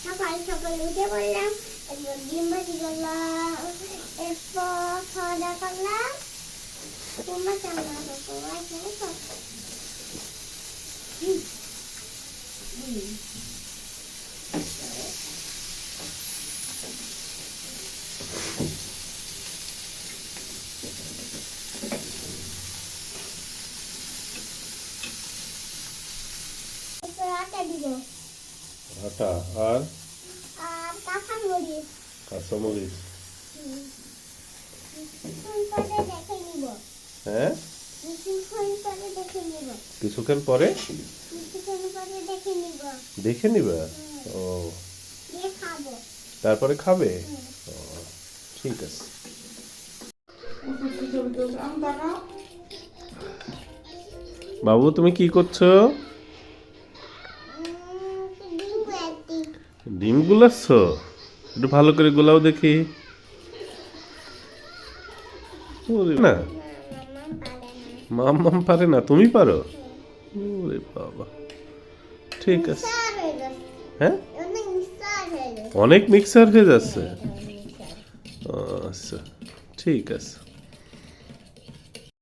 সকাল সকাল উঠে পড়লাম, এরপর ডিম ভাজি করলাম, এরপর খাওয়া দাওয়া করলাম। তোমার কেমন আছো? তোমার কেমন? আটা দিব, আটা আর আর কাঁচামরিচ। কাঁচামরিচ। পরে দেখে নিব। হ্যাঁ, কিছুক্ষণ পরে দেখে নিব। কিছুক্ষণ পরে কিছুক্ষণ পরে দেখে নিব। দেখে নিবা? ও, দিয়ে খাবো। তারপরে খাবে? ও, ঠিক আছে। বাবু, তুমি কি করছো? ডিম ভাজি। ডিম গুলাচ্ছ? একটু ভালো করে গোলাও দেখি। ওরে না, মাম্মাম পারে না, তুমি পারো? ওরে বাবা, ঠিক আছে। হ্যাঁ, অনেক মিক্সার হয়ে যাচ্ছে। আচ্ছা, ঠিক আছে।